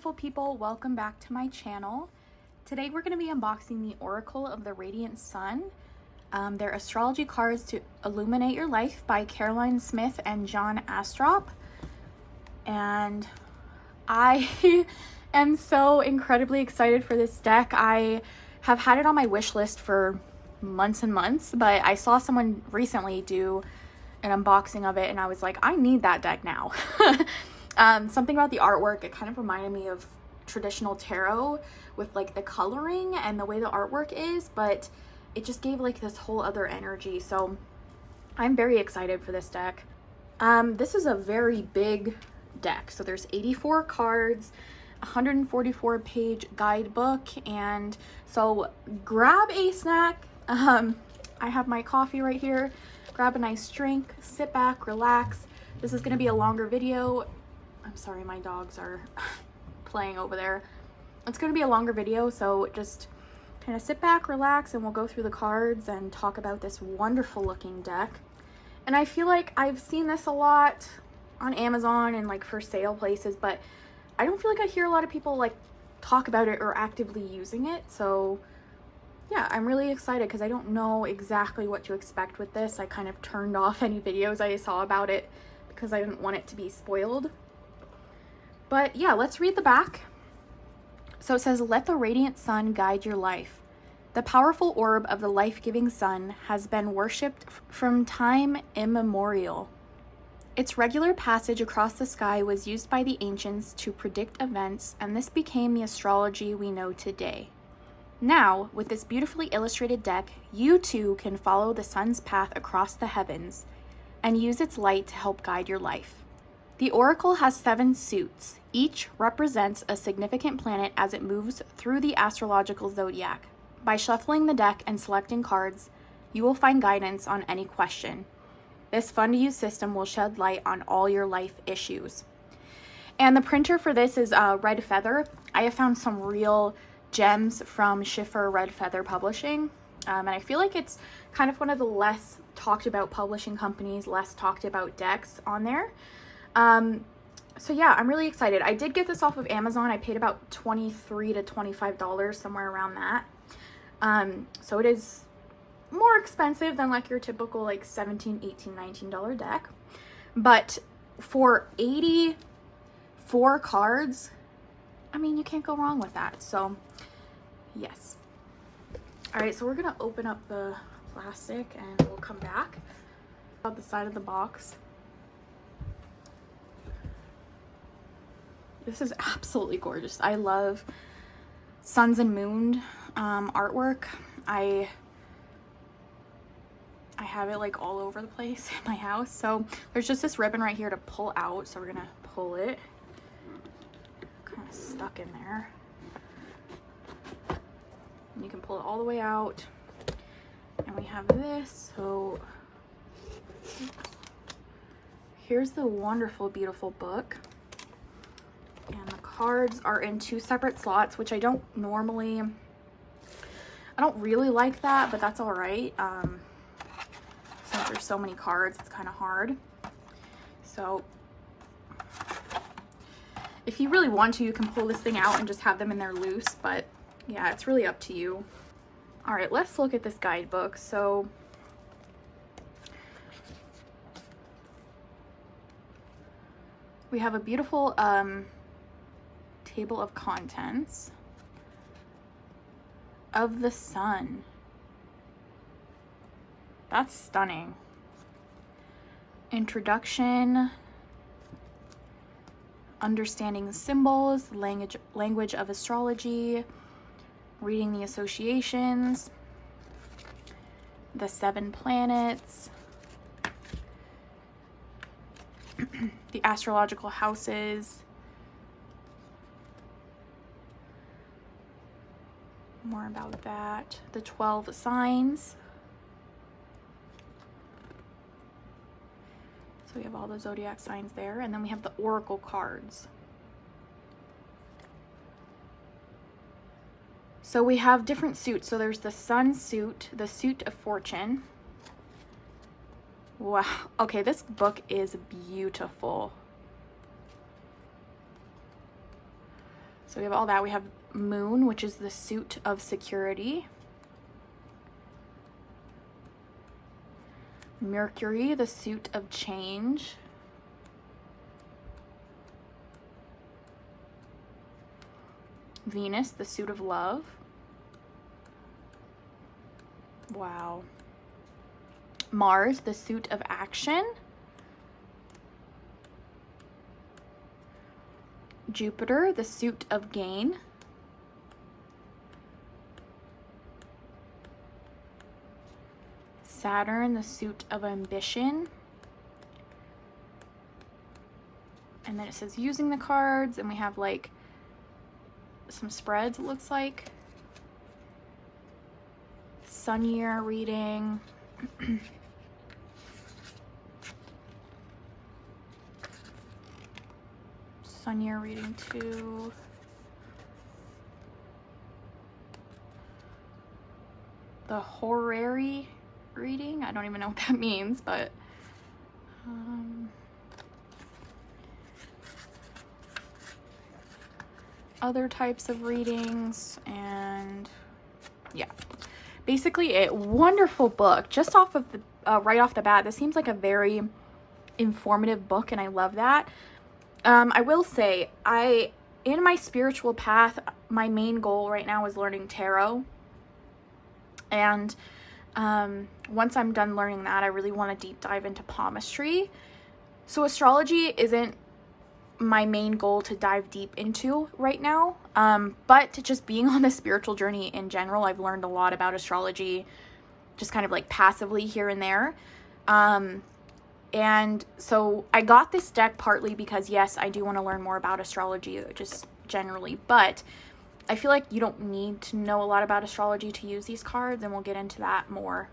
beautiful people, welcome back to my channel. Today we're going to be unboxing the Oracle of the Radiant Sun. They're astrology cards to illuminate your life by Caroline Smith and John Astrop. And I am so incredibly excited for this deck. I have had it on my wish list for months and months, but I saw someone recently do an unboxing of it and I was like, I need that deck now. Something about the artwork, it kind of reminded me of traditional tarot with like the coloring and the way the artwork is, but it just gave like this whole other energy. So I'm very excited for this deck. This is a very big deck. So there's 84 cards, 144 page guidebook, and so grab a snack. I have my coffee right here. Grab a nice drink, sit back, relax. This is going to be a longer video. I'm sorry, my dogs are playing over there. It's going to be a longer video, so just kind of sit back, relax, and we'll go through the cards and talk about this wonderful looking deck. And I feel like I've seen this a lot on Amazon and like for sale places, but I don't feel like I hear a lot of people like talk about it or actively using it. So yeah, I'm really excited because I don't know exactly what to expect with this. I kind of turned off any videos I saw about it because I didn't want it to be spoiled. But yeah, let's read the back. So it says, "Let the radiant sun guide your life. The powerful orb of the life-giving sun has been worshipped from time immemorial. Its regular passage across the sky was used by the ancients to predict events, and this became the astrology we know today. Now, with this beautifully illustrated deck, you too can follow the sun's path across the heavens and use its light to help guide your life. The oracle has 7 suits. Each represents a significant planet as it moves through the astrological zodiac. By shuffling the deck and selecting cards, you will find guidance on any question. This fun-to-use system will shed light on all your life issues." And the printer for this is Red Feather. I have found some real gems from Schiffer Red Feather Publishing. And I feel like it's kind of one of the less talked about publishing companies, less talked about decks on there. So yeah, I'm really excited. I did get this off of Amazon. I paid about $23 to $25, somewhere around that. So it is more expensive than like your typical like $17, $18, $19 deck. But for 84 cards, I mean, you can't go wrong with that. So yes. All right, so we're gonna open up the plastic and we'll come back out the side of the box. This is absolutely gorgeous. I love suns and moon artwork. I have it like all over the place in my house. So there's just this ribbon right here to pull out. So we're gonna pull it. Kind of stuck in there. And you can pull it all the way out. And we have this. So here's the wonderful, beautiful book. And the cards are in 2 separate slots, which I don't really like that, but that's all right. Since there's so many cards, it's kind of hard. So if you really want to, you can pull this thing out and just have them in there loose, but yeah, it's really up to you. All right, let's look at this guidebook. So we have a beautiful table of contents of the sun. That's stunning. Introduction, understanding symbols, language of astrology, reading the associations, the 7 planets, the astrological houses, more about that, the 12 signs. So we have all the zodiac signs there, and then we have the oracle cards. So we have different suits. So there's the sun suit, the suit of fortune. Wow. Okay, this book is beautiful. So we have all that. We have Moon, which is the suit of security. Mercury, the suit of change. Venus, the suit of love. Wow. Mars, the suit of action. Jupiter, the suit of gain. Saturn, the suit of ambition. And then it says using the cards, and we have like some spreads, it looks like. Sun year reading. Sun year reading too. The horary reading. I don't even know what that means, but other types of readings, and yeah, basically a wonderful book. Just off of the right off the bat, this seems like a very informative book, and I love that. I will say, in my spiritual path, my main goal right now is learning tarot, and once I'm done learning that, I really want to deep dive into palmistry. So astrology isn't my main goal to dive deep into right now, but just being on the spiritual journey in general, I've learned a lot about astrology, just kind of like passively here and there. And so I got this deck partly because, yes, I do want to learn more about astrology just generally, but I feel like you don't need to know a lot about astrology to use these cards, and we'll get into that more.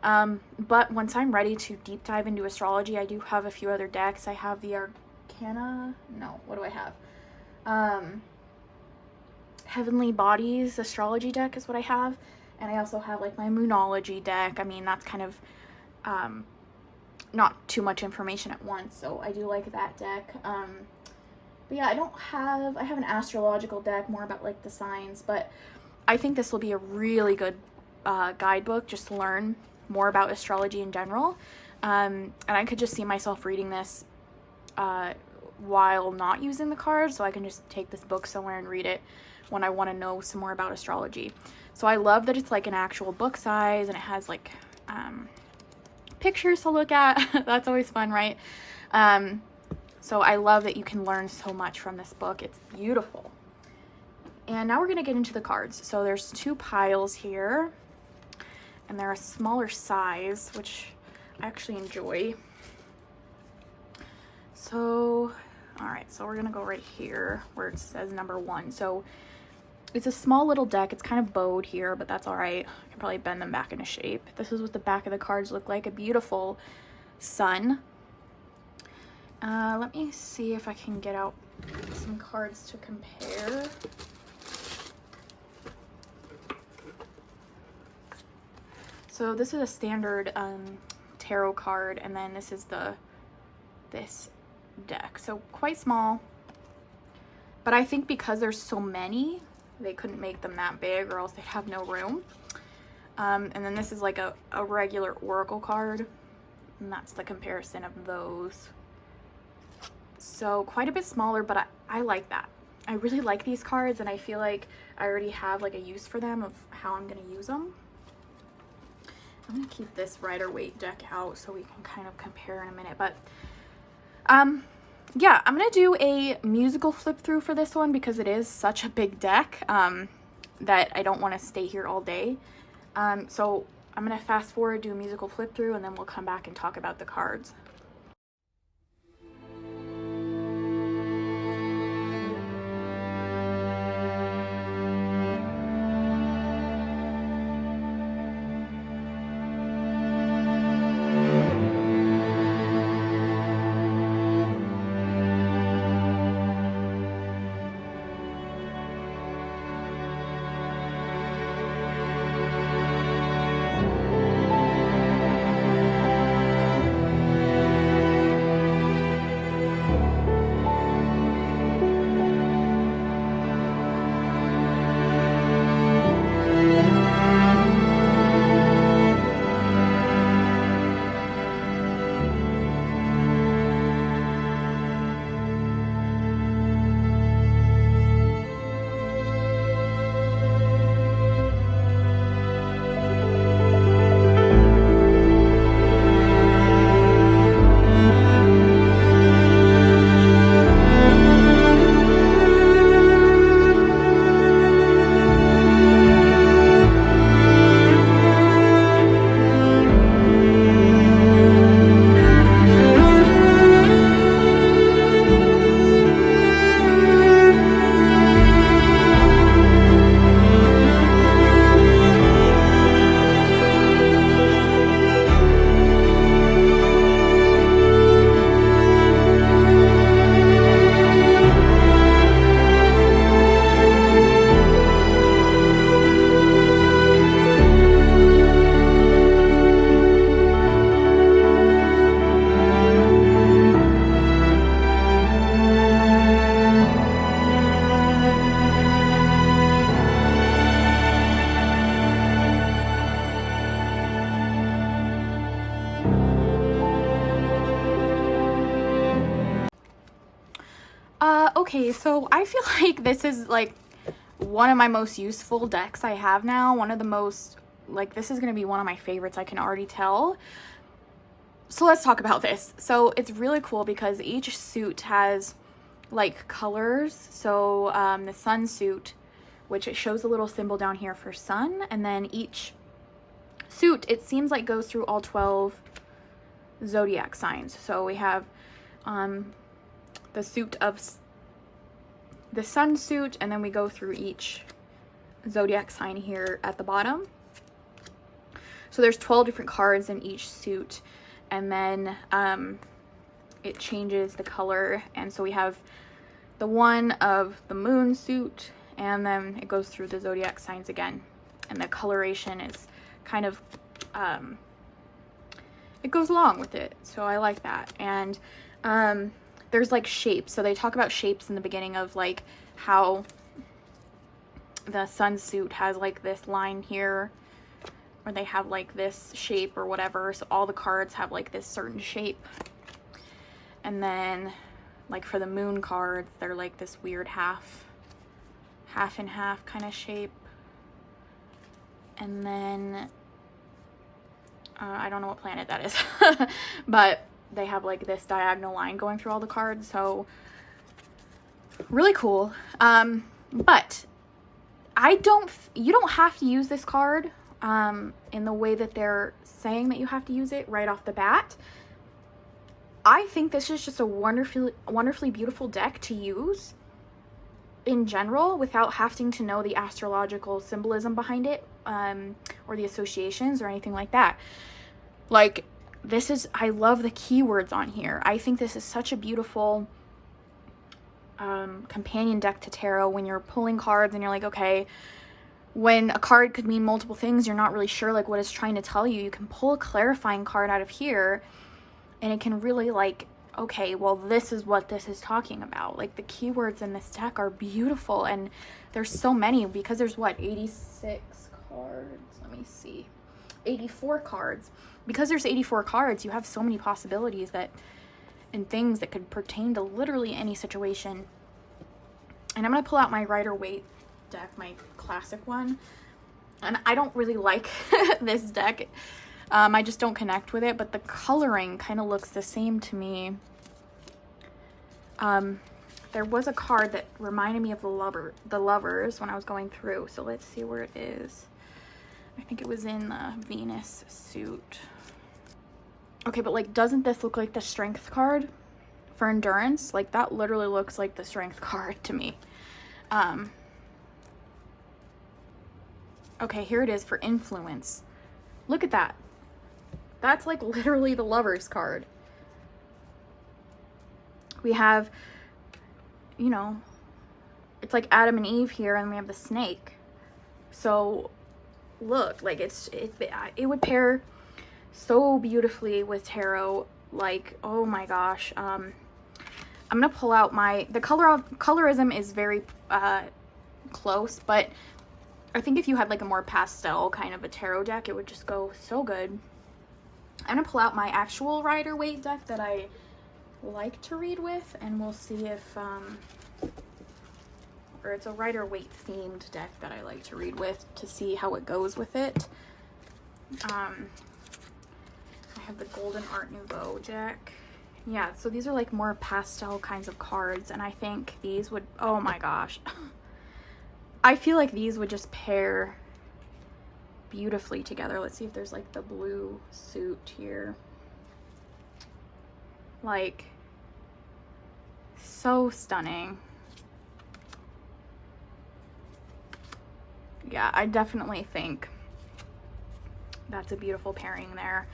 But once I'm ready to deep dive into astrology, I do have a few other decks. I have the Arcana, no, what do I have? Heavenly Bodies astrology deck is what I have. And I also have like my Moonology deck. I mean, that's kind of, not too much information at once, so I do like that deck. But yeah, I have an astrological deck, more about like the signs, but I think this will be a really good guidebook just to learn more about astrology in general. And I could just see myself reading this while not using the cards, so I can just take this book somewhere and read it when I want to know some more about astrology. So I love that it's like an actual book size, and it has like pictures to look at. That's always fun, right? So I love that you can learn so much from this book. It's beautiful. And now we're going to get into the cards. So there's two piles here, and they're a smaller size, which I actually enjoy. So, all right, so we're going to go right here where it says number 1. So it's a small little deck. It's kind of bowed here, but that's all right. I can probably bend them back into shape. This is what the back of the cards look like. A beautiful sun. Let me see if I can get out some cards to compare. So this is a standard tarot card, and then this is this deck. So quite small, but I think because there's so many, they couldn't make them that big, or else they'd have no room. And then this is like a regular oracle card, and that's the comparison of those. So quite a bit smaller, but I like that. I really like these cards, and I feel like I already have like a use for them of how I'm going to use them. I'm going to keep this Rider-Waite deck out so we can kind of compare in a minute. But yeah, I'm going to do a musical flip through for this one because it is such a big deck that I don't want to stay here all day. So I'm going to fast forward, do a musical flip through, and then we'll come back and talk about the cards. Okay, so I feel like this is like one of my most useful decks I have now. One of the most, like, this is going to be one of my favorites, I can already tell. So let's talk about this. So it's really cool because each suit has like colors. So the sun suit, which it shows a little symbol down here for sun, and then each suit, it seems like, goes through all 12 zodiac signs. So we have the suit of the sun suit, and then we go through each zodiac sign here at the bottom. So there's 12 different cards in each suit, and then it changes the color. And so we have the one of the moon suit, and then it goes through the zodiac signs again, and the coloration is kind of it goes along with it, so I like that. And there's like shapes, so they talk about shapes in the beginning of like how the sun suit has like this line here, or they have like this shape or whatever. So all the cards have like this certain shape, and then like for the moon cards, they're like this weird half and half kind of shape. And then I don't know what planet that is, but they have like this diagonal line going through all the cards. So really cool. But you don't have to use this card in the way that they're saying that you have to use it right off the bat. I think this is just a wonderfully beautiful deck to use in general without having to know the astrological symbolism behind it, or the associations or anything like that. Like, I love the keywords on here. I think this is such a beautiful companion deck to tarot when you're pulling cards and you're like, okay, when a card could mean multiple things, you're not really sure like what it's trying to tell you. You can pull a clarifying card out of here, and it can really like, okay, well, this is what this is talking about. Like, the keywords in this deck are beautiful, and there's so many because there's what, 86 cards? Let me see. 84 cards. Because there's 84 cards, you have so many possibilities and things that could pertain to literally any situation. And I'm going to pull out my Rider-Waite deck, my classic one. And I don't really like this deck. I just don't connect with it, but the coloring kind of looks the same to me. There was a card that reminded me of the Lovers when I was going through. So let's see where it is. I think it was in the Venus suit. Okay, but like, doesn't this look like the Strength card for Endurance? Like, that literally looks like the Strength card to me. Okay, here it is for Influence. Look at that. That's like literally the Lovers card. We have, you know, it's like Adam and Eve here, and we have the snake. So look, like it would pair so beautifully with tarot. Like, oh my gosh. I'm gonna pull out the colorism is very close, but I think if you had like a more pastel kind of a tarot deck, it would just go so good. I'm gonna pull out my actual Rider-Waite deck that I like to read with, and we'll see if or it's a Rider-Waite themed deck that I like to read with to see how it goes with it. I have the Golden Art Nouveau deck. Yeah, so these are like more pastel kinds of cards, and I think these would, oh my gosh. I feel like these would just pair beautifully together. Let's see if there's like the blue suit here. Like, so stunning. Yeah, I definitely think that's a beautiful pairing there.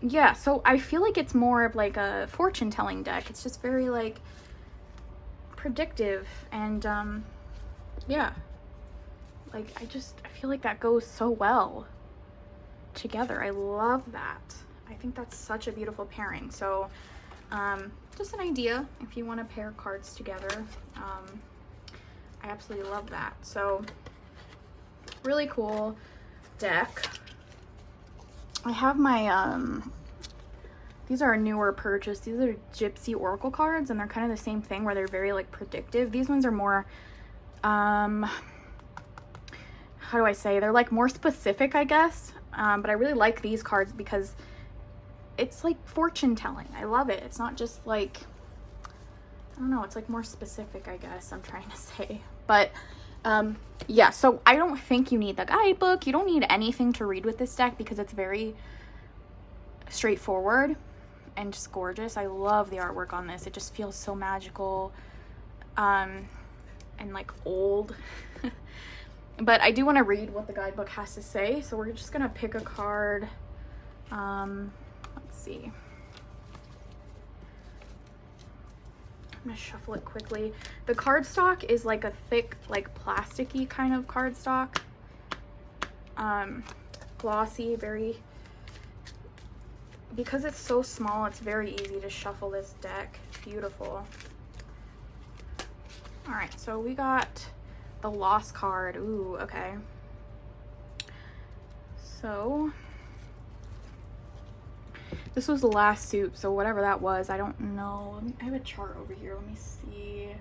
Yeah, so I feel like it's more of like a fortune telling deck. It's just very like predictive, and yeah, like I feel like that goes so well together. I love that. I think that's such a beautiful pairing. So just an idea if you want to pair cards together. I absolutely love that. So really cool deck. I have my These are a newer purchase. These are Gypsy Oracle cards, and they're kind of the same thing where they're very like predictive. These ones are more, how do I say? They're like more specific, I guess. But I really like these cards because it's like fortune telling. I love it. It's not just like, I don't know, it's like more specific, I guess I'm trying to say. But yeah, so I don't think you need the guidebook. You don't need anything to read with this deck because it's very straightforward and just gorgeous. I love the artwork on this. It just feels so magical and like old. But I do want to read what the guidebook has to say, so we're just gonna pick a card. Let's see. I'm gonna shuffle it quickly. The cardstock is like a thick, like plasticky kind of cardstock. Glossy, very, because it's so small, it's very easy to shuffle this deck. Beautiful. All right, so we got the Lost card. Ooh, okay. So this was the last suit, so whatever that was, I don't know. I have a chart over here. Let me see if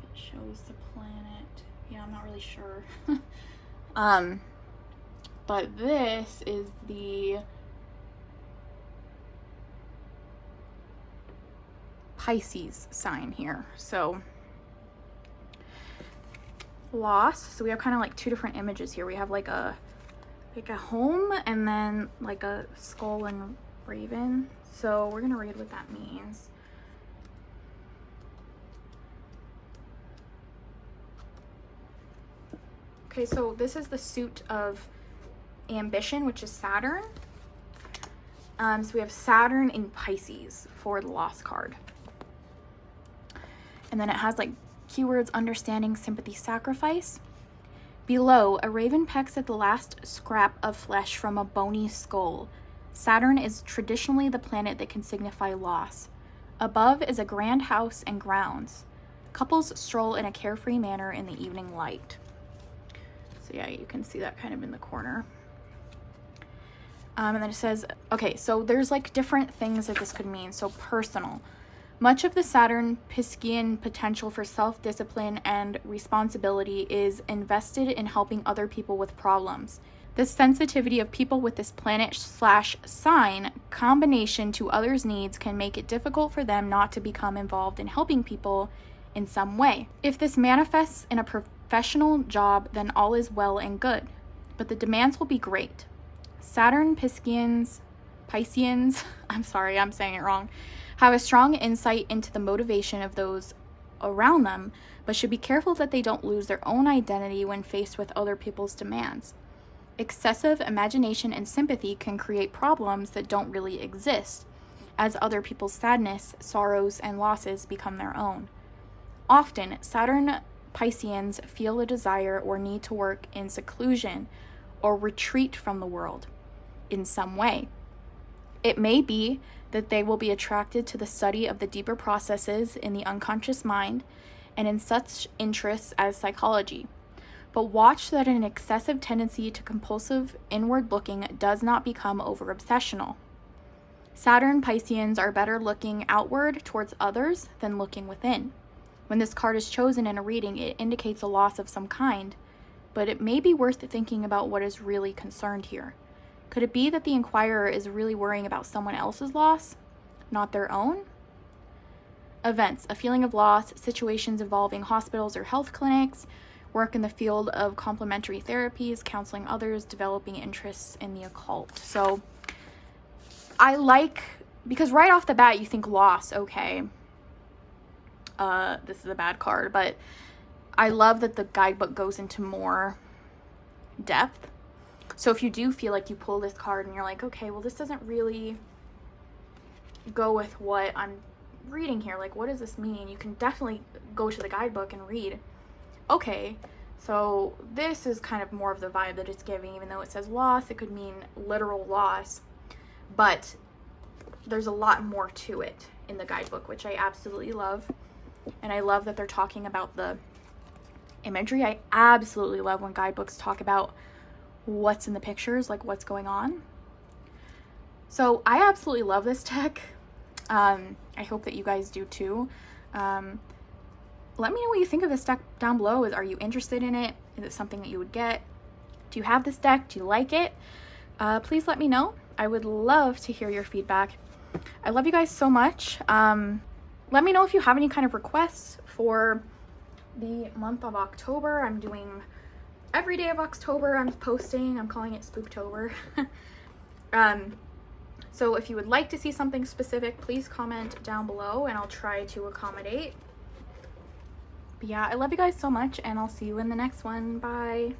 it shows the planet. Yeah, I'm not really sure. But this is the Pisces sign here. So Lost. So we have kind of like two different images here. We have like a home and then like a skull and raven. So we're gonna read what that means. Okay, so this is the suit of ambition, which is Saturn. So we have Saturn in Pisces for the Lost card. And then it has like keywords: understanding, sympathy, sacrifice. Below, a raven pecks at the last scrap of flesh from a bony skull. Saturn is traditionally the planet that can signify loss. Above is a grand house and grounds. Couples stroll in a carefree manner in the evening light. So yeah, you can see that kind of in the corner. And then it says, okay, so there's like different things that this could mean. So personal. Much of the Saturn Piscean potential for self-discipline and responsibility is invested in helping other people with problems. The sensitivity of people with this planet/sign combination to others' needs can make it difficult for them not to become involved in helping people in some way. If this manifests in a professional job, then all is well and good, but the demands will be great. Saturn Pisceans, I'm sorry, I'm saying it wrong, have a strong insight into the motivation of those around them, but should be careful that they don't lose their own identity when faced with other people's demands. Excessive imagination and sympathy can create problems that don't really exist, as other people's sadness, sorrows, and losses become their own. Often, Saturn Pisceans feel a desire or need to work in seclusion or retreat from the world in some way. It may be that they will be attracted to the study of the deeper processes in the unconscious mind and in such interests as psychology. But watch that an excessive tendency to compulsive inward looking does not become over-obsessional. Saturn Pisceans are better looking outward towards others than looking within. When this card is chosen in a reading, it indicates a loss of some kind, but it may be worth thinking about what is really concerned here. Could it be that the inquirer is really worrying about someone else's loss, not their own? Events: a feeling of loss, situations involving hospitals or health clinics, work in the field of complementary therapies, counseling others, developing interests in the occult. So I like, because right off the bat you think loss, okay, this is a bad card, but I love that the guidebook goes into more depth. So if you do feel like you pull this card and you're like, okay, well, this doesn't really go with what I'm reading here. Like, what does this mean? You can definitely go to the guidebook and read, okay, so this is kind of more of the vibe that it's giving. Even though it says loss, it could mean literal loss. But there's a lot more to it in the guidebook, which I absolutely love. And I love that they're talking about the imagery. I absolutely love when guidebooks talk about what's in the pictures, like what's going on. So I absolutely love this deck. I hope that you guys do too. Let me know what you think of this deck down below. Are you interested in it? Is it something that you would get? Do you have this deck? Do you like it? Please let me know. I would love to hear your feedback. I love you guys so much. Let me know if you have any kind of requests for the month of October. I'm doing every day of October. I'm posting. I'm calling it Spooktober. So if you would like to see something specific, please comment down below and I'll try to accommodate. But yeah, I love you guys so much and I'll see you in the next one. Bye.